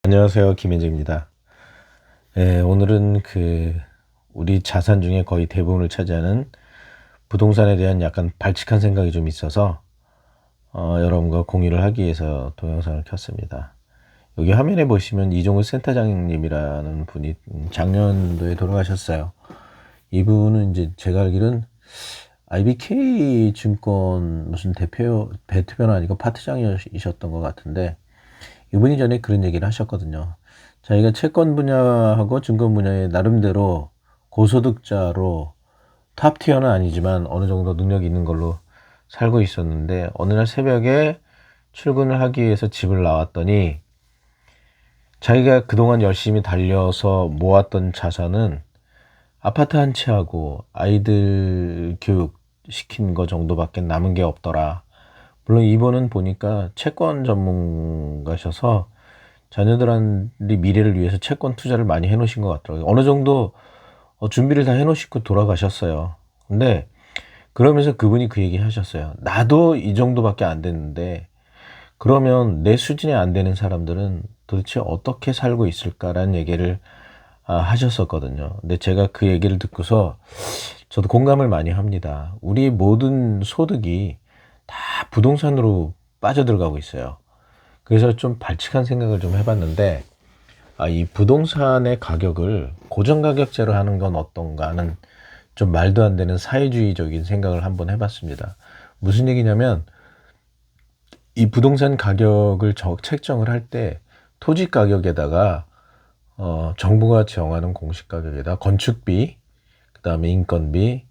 안녕하세요. 김현재입니다. 오늘은 우리 자산 중에 거의 대부분을 차지하는 부동산에 대한 약간 발칙한 생각이 좀 있어서 여러분과 공유를 하기 위해서 동영상을 켰습니다. 여기 화면에 보시면 이종우 센터장님이라는 분이 작년도에 돌아가셨어요. 이분은 이제 제가 알기로는 IBK 증권 무슨 대표는 아니고 파트장이셨던 것 같은데, 이분이 전에 그런 얘기를 하셨거든요. 자기가 채권 분야하고 증권 분야에 나름대로 고소득자로 탑티어는 아니지만 어느 정도 능력이 있는 걸로 살고 있었는데, 어느 날 새벽에 출근을 하기 위해서 집을 나왔더니 자기가 그동안 열심히 달려서 모았던 자산은 아파트 한 채하고 아이들 교육 시킨 거 정도밖에 남은 게 없더라. 물론 이분은 보니까 채권 전문가셔서 자녀들의 미래를 위해서 채권 투자를 많이 해놓으신 것 같더라고요. 어느 정도 준비를 다 해놓으시고 돌아가셨어요. 근데 그러면서 그분이 그 얘기 하셨어요. 나도 이 정도밖에 안 됐는데 그러면 내 수준에 안 되는 사람들은 도대체 어떻게 살고 있을까라는 얘기를 하셨었거든요. 근데 제가 그 얘기를 듣고서 저도 공감을 많이 합니다. 우리 모든 소득이 다 부동산으로 빠져들어가고 있어요. 그래서 좀 발칙한 생각을 좀 해봤는데, 이 부동산의 가격을 고정가격제로 하는 건 어떤가 하는 좀 말도 안 되는 사회주의적인 생각을 한번 해봤습니다. 무슨 얘기냐면, 이 부동산 가격을 책정을 할 때 토지 가격에다가 정부가 정하는 공시 가격에다 건축비, 그 다음에 인건비,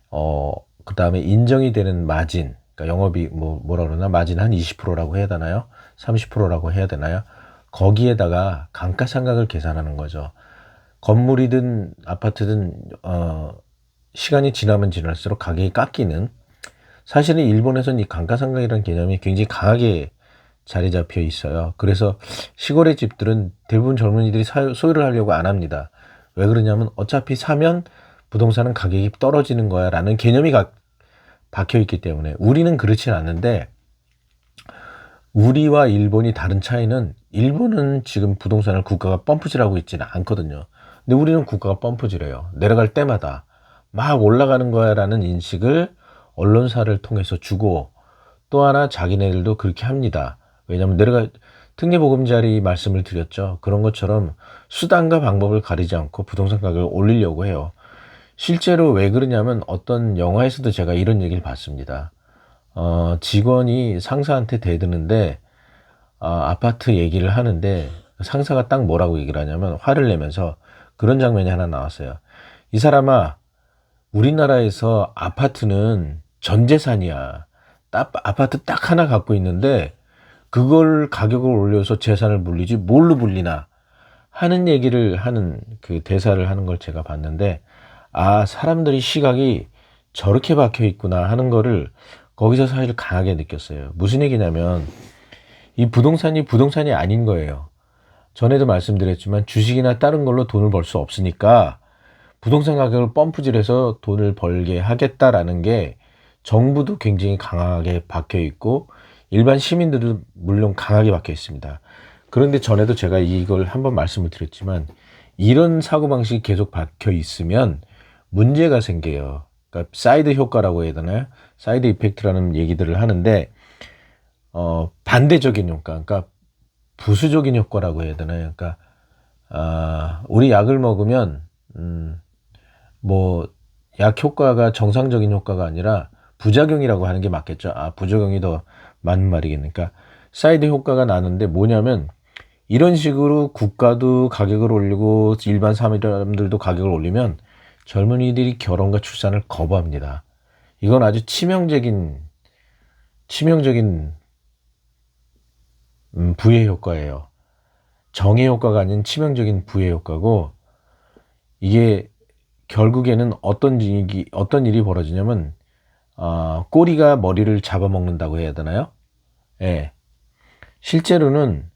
그 다음에 인정이 되는 마진, 그러니까 영업이 뭐라 그러나 마진 한 20%라고 해야 되나요? 30%라고 해야 되나요? 거기에다가 감가상각을 계산하는 거죠. 건물이든 아파트든 시간이 지나면 지날수록 가격이 깎이는, 사실은 일본에서는 이 감가상각이라는 개념이 굉장히 강하게 자리 잡혀 있어요. 그래서 시골의 집들은 대부분 젊은이들이 소유를 하려고 안 합니다. 왜 그러냐면 어차피 사면 부동산은 가격이 떨어지는 거야 라는 개념이 박혀 있기 때문에. 우리는 그렇진 않는데, 우리와 일본이 다른 차이는 일본은 지금 부동산을 국가가 펌프질하고 있지는 않거든요. 근데 우리는 국가가 펌프질해요. 내려갈 때마다 막 올라가는 거야 라는 인식을 언론사를 통해서 주고, 또 하나 자기네들도 그렇게 합니다. 왜냐하면 특례보금자리 말씀을 드렸죠. 그런 것처럼 수단과 방법을 가리지 않고 부동산 가격을 올리려고 해요. 실제로 왜 그러냐면 어떤 영화에서도 제가 이런 얘기를 봤습니다. 직원이 상사한테 대드는데 아파트 얘기를 하는데 상사가 딱 뭐라고 얘기를 하냐면 화를 내면서 그런 장면이 하나 나왔어요. 이 사람아, 우리나라에서 아파트는 전 재산이야. 아파트 딱 하나 갖고 있는데 그걸 가격을 올려서 재산을 불리지 뭘로 불리나 하는 얘기를 하는 그 대사를 하는 걸 제가 봤는데, 사람들이 시각이 저렇게 박혀 있구나 하는 거를 거기서 사실 강하게 느꼈어요. 무슨 얘기냐면 이 부동산이 아닌 거예요. 전에도 말씀드렸지만 주식이나 다른 걸로 돈을 벌 수 없으니까 부동산 가격을 펌프질해서 돈을 벌게 하겠다라는 게 정부도 굉장히 강하게 박혀 있고 일반 시민들도 물론 강하게 박혀 있습니다. 그런데 전에도 제가 이걸 한번 말씀을 드렸지만 이런 사고방식이 계속 박혀 있으면 문제가 생겨요. 그러니까 사이드 효과라고 해야 되나요? 사이드 이펙트라는 얘기들을 하는데 반대적인 효과, 그러니까 부수적인 효과라고 해야 되나요? 그러니까 우리 약을 먹으면 약 효과가 정상적인 효과가 아니라 부작용이라고 하는 게 맞겠죠. 부작용이 더 맞는 말이겠네. 그러니까 사이드 효과가 나는데 뭐냐면 이런 식으로 국가도 가격을 올리고 일반 사람들도 가격을 올리면 젊은이들이 결혼과 출산을 거부합니다. 이건 아주 치명적인 부의 효과예요. 정의 효과가 아닌 치명적인 부의 효과고, 이게 결국에는 어떤 일이 벌어지냐면 꼬리가 머리를 잡아먹는다고 해야 되나요? 예. 실제로는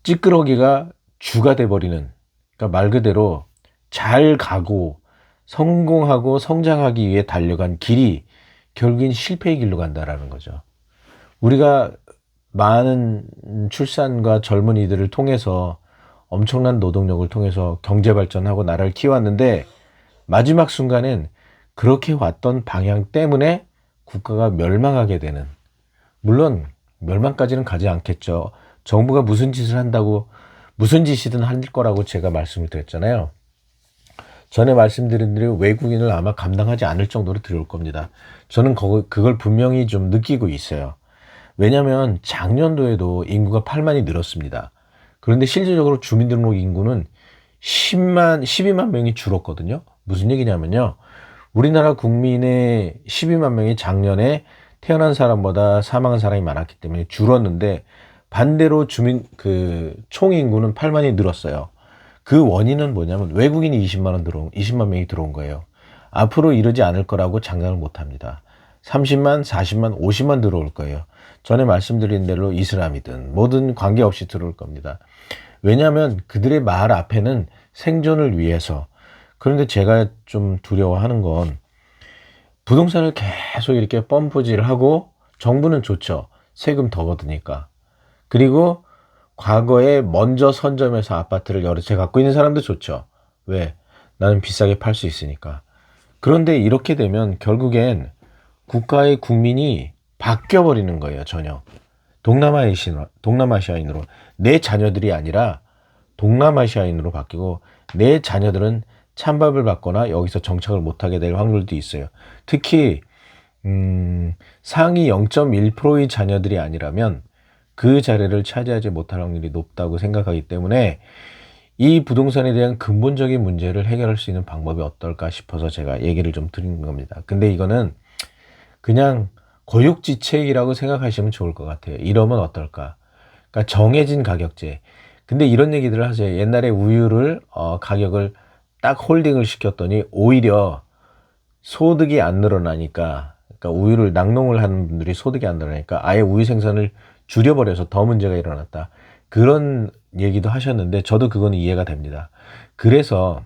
찌끄러기가 쥐가 돼버리는, 그러니까 말 그대로 잘 가고 성공하고 성장하기 위해 달려간 길이 결국엔 실패의 길로 간다라는 거죠. 우리가 많은 출산과 젊은이들을 통해서 엄청난 노동력을 통해서 경제 발전하고 나라를 키워왔는데 마지막 순간엔 그렇게 왔던 방향 때문에 국가가 멸망하게 되는, 물론 멸망까지는 가지 않겠죠. 정부가 무슨 짓을 한다고 무슨 짓이든 할 거라고 제가 말씀을 드렸잖아요. 전에 말씀드린 대로 외국인을 아마 감당하지 않을 정도로 들어올 겁니다. 저는 그걸 분명히 좀 느끼고 있어요. 왜냐하면 작년도에도 인구가 8만이 늘었습니다. 그런데 실질적으로 주민등록 인구는 12만 명이 줄었거든요. 무슨 얘기냐면요. 우리나라 국민의 12만 명이 작년에 태어난 사람보다 사망한 사람이 많았기 때문에 줄었는데 반대로 총 인구는 8만이 늘었어요. 그 원인은 뭐냐면 외국인이 20만 명이 들어온 거예요. 앞으로 이러지 않을 거라고 장담을 못 합니다. 30만, 40만, 50만 들어올 거예요. 전에 말씀드린 대로 이슬람이든 뭐든 관계없이 들어올 겁니다. 왜냐하면 그들의 말 앞에는 생존을 위해서. 그런데 제가 좀 두려워하는 건 부동산을 계속 이렇게 펌프질을 하고, 정부는 좋죠. 세금 더 걷으니까. 그리고 과거에 먼저 선점해서 아파트를 여러 채 갖고 있는 사람도 좋죠. 왜? 나는 비싸게 팔 수 있으니까. 그런데 이렇게 되면 결국엔 국가의 국민이 바뀌어버리는 거예요. 전혀. 동남아시아인으로. 내 자녀들이 아니라 동남아시아인으로 바뀌고, 내 자녀들은 찬밥을 받거나 여기서 정착을 못하게 될 확률도 있어요. 특히 상위 0.1%의 자녀들이 아니라면 그 자리를 차지하지 못할 확률이 높다고 생각하기 때문에 이 부동산에 대한 근본적인 문제를 해결할 수 있는 방법이 어떨까 싶어서 제가 얘기를 좀 드리는 겁니다. 근데 이거는 그냥 고육지책이라고 생각하시면 좋을 것 같아요. 이러면 어떨까? 그러니까 정해진 가격제. 근데 이런 얘기들을 하세요. 옛날에 우유를 가격을 딱 홀딩을 시켰더니 오히려 소득이 안 늘어나니까, 그러니까 우유를 낙농을 하는 분들이 소득이 안 늘어나니까 아예 우유 생산을 줄여버려서 더 문제가 일어났다. 그런 얘기도 하셨는데 저도 그거는 이해가 됩니다. 그래서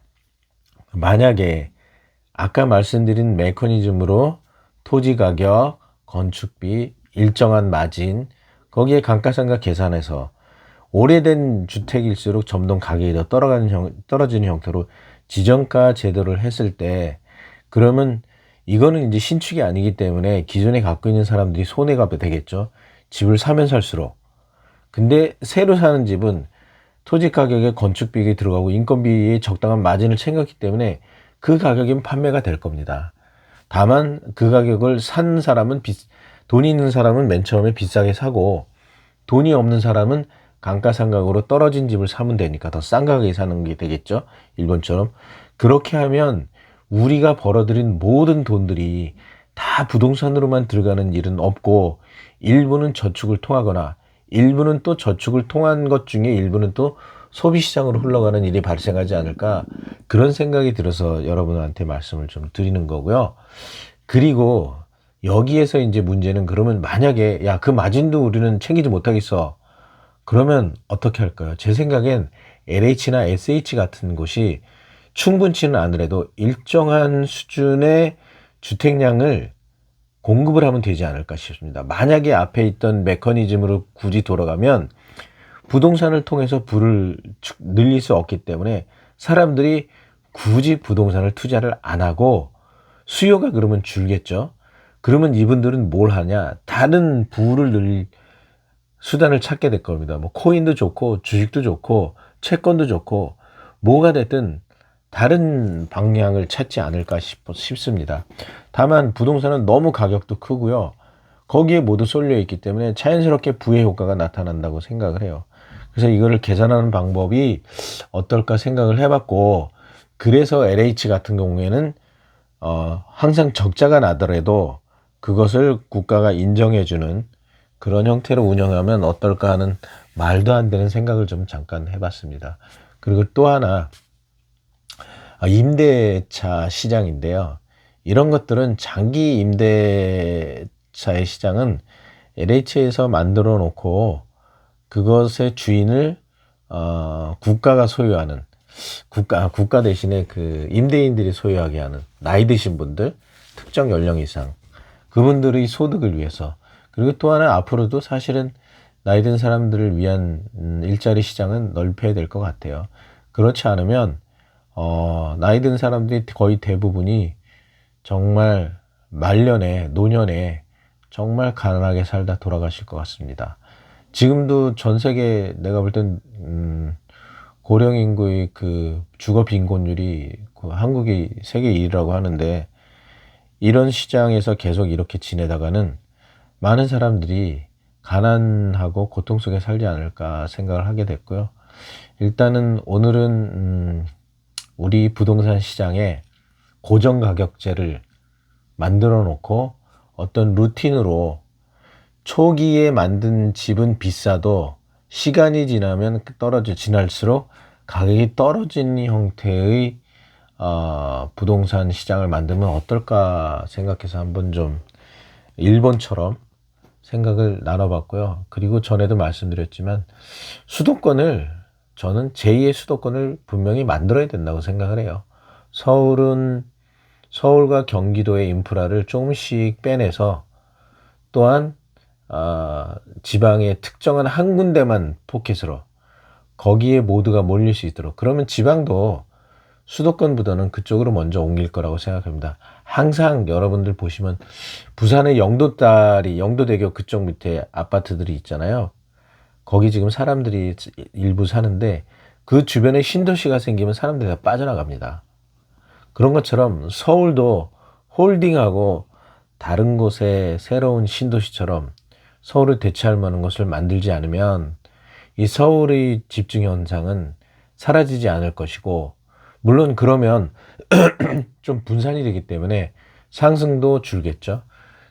만약에 아까 말씀드린 메커니즘으로 토지 가격, 건축비, 일정한 마진, 거기에 감가상각 계산해서 오래된 주택일수록 점점 가격이 더 떨어지는 형태로 지정가 제도를 했을 때, 그러면 이거는 이제 신축이 아니기 때문에 기존에 갖고 있는 사람들이 손해가 되겠죠. 집을 사면 살수록. 근데 새로 사는 집은 토지 가격에 건축비가 들어가고 인건비에 적당한 마진을 챙겼기 때문에 그 가격이면 판매가 될 겁니다. 다만 그 가격을 산 사람은 돈이 있는 사람은 맨 처음에 비싸게 사고, 돈이 없는 사람은 감가상각으로 떨어진 집을 사면 되니까 더 싼 가격에 사는 게 되겠죠. 일본처럼. 그렇게 하면 우리가 벌어들인 모든 돈들이 다 부동산으로만 들어가는 일은 없고, 일부는 저축을 통하거나 일부는 또 저축을 통한 것 중에 일부는 또 소비시장으로 흘러가는 일이 발생하지 않을까, 그런 생각이 들어서 여러분한테 말씀을 좀 드리는 거고요. 그리고 여기에서 이제 문제는, 그러면 만약에 야, 그 마진도 우리는 챙기지 못하겠어. 그러면 어떻게 할까요? 제 생각엔 LH나 SH 같은 곳이 충분치는 않으래도 일정한 수준의 주택량을 공급을 하면 되지 않을까 싶습니다. 만약에 앞에 있던 메커니즘으로 굳이 돌아가면 부동산을 통해서 부를 늘릴 수 없기 때문에 사람들이 굳이 부동산을 투자를 안 하고 수요가 그러면 줄겠죠. 그러면 이분들은 뭘 하냐? 다른 부를 늘릴 수단을 찾게 될 겁니다. 뭐 코인도 좋고 주식도 좋고 채권도 좋고 뭐가 됐든 다른 방향을 찾지 않을까 싶습니다. 다만 부동산은 너무 가격도 크고요. 거기에 모두 쏠려 있기 때문에 자연스럽게 부의 효과가 나타난다고 생각을 해요. 그래서 이거를 계산하는 방법이 어떨까 생각을 해봤고, 그래서 LH 같은 경우에는 항상 적자가 나더라도 그것을 국가가 인정해주는 그런 형태로 운영하면 어떨까 하는 말도 안 되는 생각을 좀 잠깐 해봤습니다. 그리고 또 하나, 임대차 시장인데요. 이런 것들은 장기 임대차의 시장은 LH에서 만들어 놓고 그것의 주인을 국가가 소유하는, 국가 대신에 그 임대인들이 소유하게 하는, 나이 드신 분들, 특정 연령 이상, 그분들의 소득을 위해서. 그리고 또 하나, 앞으로도 사실은 나이 든 사람들을 위한 일자리 시장은 넓혀야 될 것 같아요. 그렇지 않으면 나이 든 사람들이 거의 대부분이 정말 말년에 노년에 정말 가난하게 살다 돌아가실 것 같습니다. 지금도 전 세계 내가 볼 땐 고령 인구의 그 주거 빈곤율이 그 한국이 세계 1위라고 하는데, 이런 시장에서 계속 이렇게 지내다가는 많은 사람들이 가난하고 고통 속에 살지 않을까 생각을 하게 됐고요. 일단은 오늘은 우리 부동산 시장에 고정 가격제를 만들어 놓고 어떤 루틴으로 초기에 만든 집은 비싸도 시간이 지나면 지날수록 가격이 떨어지는 형태의 부동산 시장을 만들면 어떨까 생각해서 한번 좀 일본처럼 생각을 나눠봤고요. 그리고 전에도 말씀드렸지만 저는 제2의 수도권을 분명히 만들어야 된다고 생각을 해요. 서울과 경기도의 인프라를 조금씩 빼내서, 또한 지방의 특정한 한 군데만 포켓으로 거기에 모두가 몰릴 수 있도록, 그러면 지방도 수도권보다는 그쪽으로 먼저 옮길 거라고 생각합니다. 항상 여러분들 보시면 부산의 영도대교 그쪽 밑에 아파트들이 있잖아요. 거기 지금 사람들이 일부 사는데 그 주변에 신도시가 생기면 사람들이 다 빠져나갑니다. 그런 것처럼 서울도 홀딩하고 다른 곳에 새로운 신도시처럼 서울을 대체할 만한 것을 만들지 않으면 이 서울의 집중 현상은 사라지지 않을 것이고, 물론 그러면 좀 분산이 되기 때문에 상승도 줄겠죠.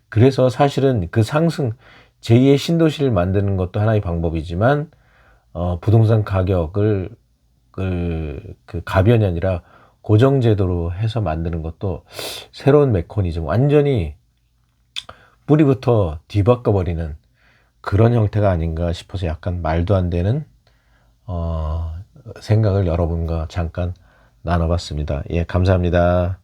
그래서 사실은 그 상승, 제2의 신도시를 만드는 것도 하나의 방법이지만 부동산 가격을 그 가변이 아니라 고정제도로 해서 만드는 것도 새로운 메커니즘, 완전히 뿌리부터 뒤바꿔버리는 그런 형태가 아닌가 싶어서 약간 말도 안 되는 생각을 여러분과 잠깐 나눠봤습니다. 예, 감사합니다.